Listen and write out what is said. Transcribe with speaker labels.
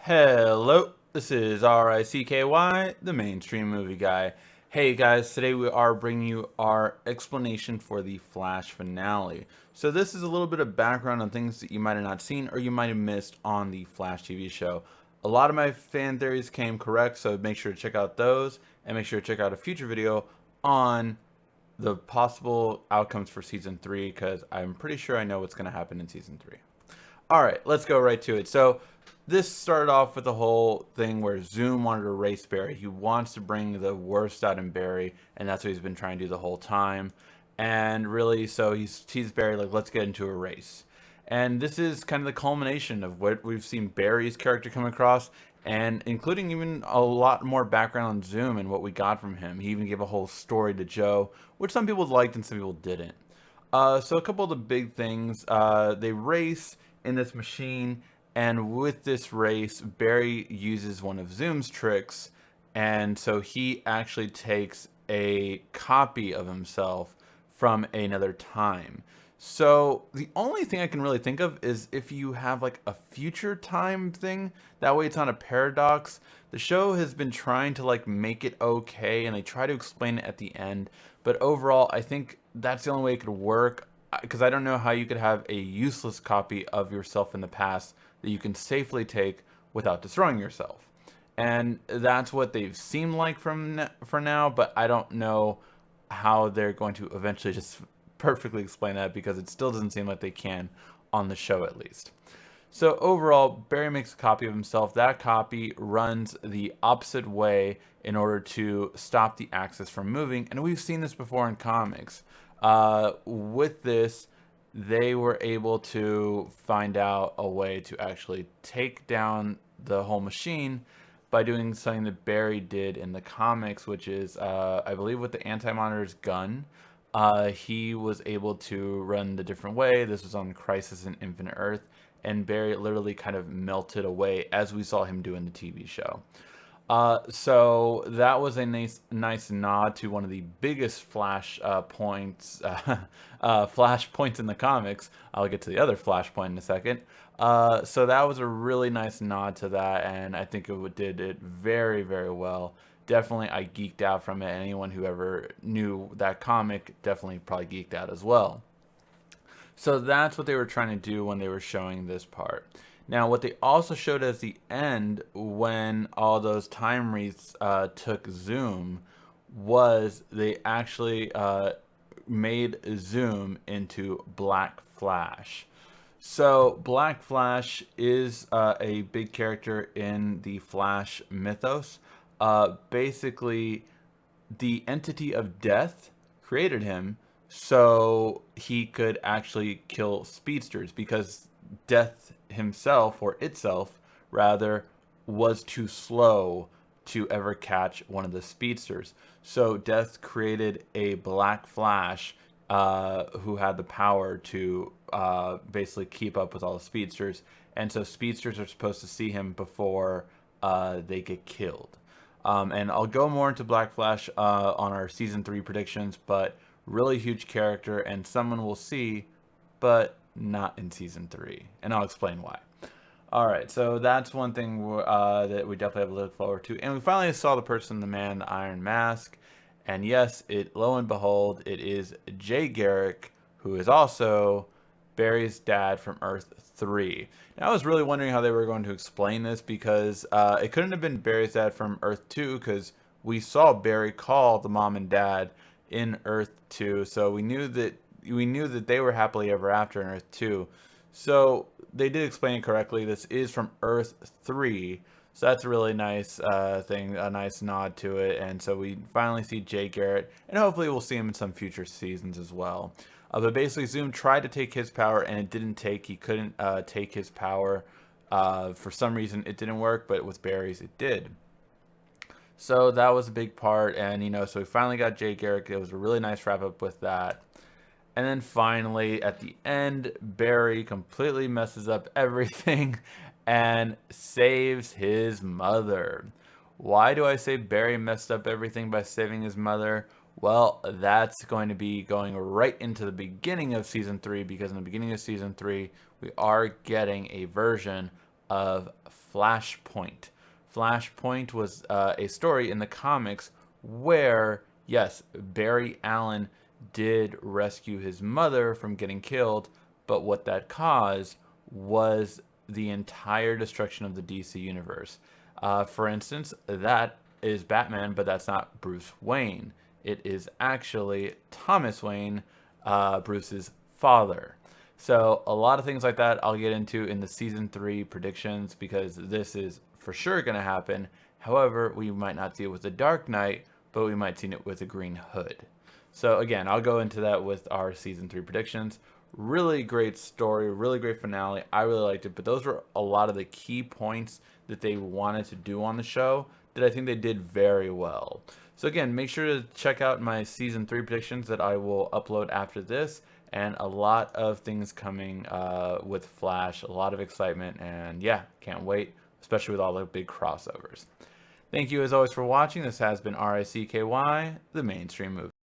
Speaker 1: Hello, this is RICKY, the mainstream movie guy. Hey guys, today we are bringing you our explanation for the Flash finale. So this is a little bit of background on things that you might have not seen or you might have missed on the Flash TV show. A lot of my fan theories came correct, so make sure to check out those and make sure to check out a future video on the possible outcomes for season 3 because I'm pretty sure I know what's going to happen in season 3. All right, let's go right to it. So this started off with the whole thing where Zoom wanted to erase Barry. He wants to bring the worst out in Barry, and that's what he's been trying to do the whole time. And really, so he's teased Barry like, let's get into a race. And this is kind of the culmination of what we've seen Barry's character come across, and including even a lot more background on Zoom and what we got from him. He even gave a whole story to Joe, which some people liked and some people didn't. So a couple of the big things, they race in this machine, and with this race, Barry uses one of Zoom's tricks, and so he actually takes a copy of himself from another time. So the only thing I can really think of is if you have like a future time thing, that way it's not a paradox. The show has been trying to like make it okay and they try to explain it at the end, but overall I think that's the only way it could work because I don't know how you could have a useless copy of yourself in the past that you can safely take without destroying yourself. And that's what they've seemed like for now, but I don't know how they're going to eventually just perfectly explain that because it still doesn't seem like they can on the show at least. So overall, Barry makes a copy of himself. That copy runs the opposite way in order to stop the axis from moving, and we've seen this before in comics. With this, they were able to find out a way to actually take down the whole machine by doing something that Barry did in the comics, which is, I believe, with the Anti-Monitor's gun. He was able to run the different way. This was on Crisis in Infinite Earth, and Barry literally kind of melted away as we saw him do in the TV show. So that was a nice nod to one of the biggest flash points in the comics. I'll get to the other flashpoint in a second. So that was a really nice nod to that, and I think did it very, very well. Definitely, I geeked out from it. Anyone who ever knew that comic definitely probably geeked out as well. So that's what they were trying to do when they were showing this part. Now, what they also showed as the end when all those time wreaths took Zoom was they actually made Zoom into Black Flash. So Black Flash is a big character in the Flash mythos. Basically, the entity of death created him so he could actually kill speedsters because death himself or itself rather was too slow to ever catch one of the speedsters. So death created a Black Flash who had the power to basically keep up with all the speedsters, and so speedsters are supposed to see him before they get killed. And I'll go more into Black Flash on our season 3 predictions, but really huge character and someone we'll see, but not in season 3. And I'll explain why. All right, so that's one thing that we definitely have to look forward to. And we finally saw the person, the man, the Iron Mask. And yes, lo and behold, it is Jay Garrick, who is also Barry's dad from Earth 3. Now, I was really wondering how they were going to explain this because it couldn't have been Barry's dad from Earth 2 because we saw Barry call the mom and dad in Earth 2, so we knew that they were happily ever after in Earth 2. So they did explain it correctly. This is from Earth 3. So that's a really nice thing, a nice nod to it. And so we finally see Jay Garrick, and hopefully we'll see him in some future seasons as well. But basically, Zoom tried to take his power, and it didn't take. He couldn't take his power. For some reason, it didn't work, but with Barry's, it did. So that was a big part, and so we finally got Jay Garrick. It was a really nice wrap up with that. And then finally, at the end, Barry completely messes up everything and saves his mother. Why do I say Barry messed up everything by saving his mother? Well, that's going to be going right into the beginning of Season 3, because in the beginning of Season 3, we are getting a version of Flashpoint. Flashpoint was a story in the comics where, yes, Barry Allen did rescue his mother from getting killed, but what that caused was the entire destruction of the DC universe. For instance, that is Batman, but that's not Bruce Wayne. It is actually Thomas Wayne, Bruce's father. So a lot of things like that I'll get into in the season 3 predictions because this is for sure going to happen. However, we might not see it with the Dark Knight, but we might see it with the Green Hood. So again, I'll go into that with our season 3 predictions. Really great story, really great finale. I really liked it, but those were a lot of the key points that they wanted to do on the show that I think they did very well. So again, make sure to check out my season 3 predictions that I will upload after this, and a lot of things coming with Flash, a lot of excitement, and yeah, can't wait, especially with all the big crossovers. Thank you as always for watching. This has been RICKY, the Mainstream Movie.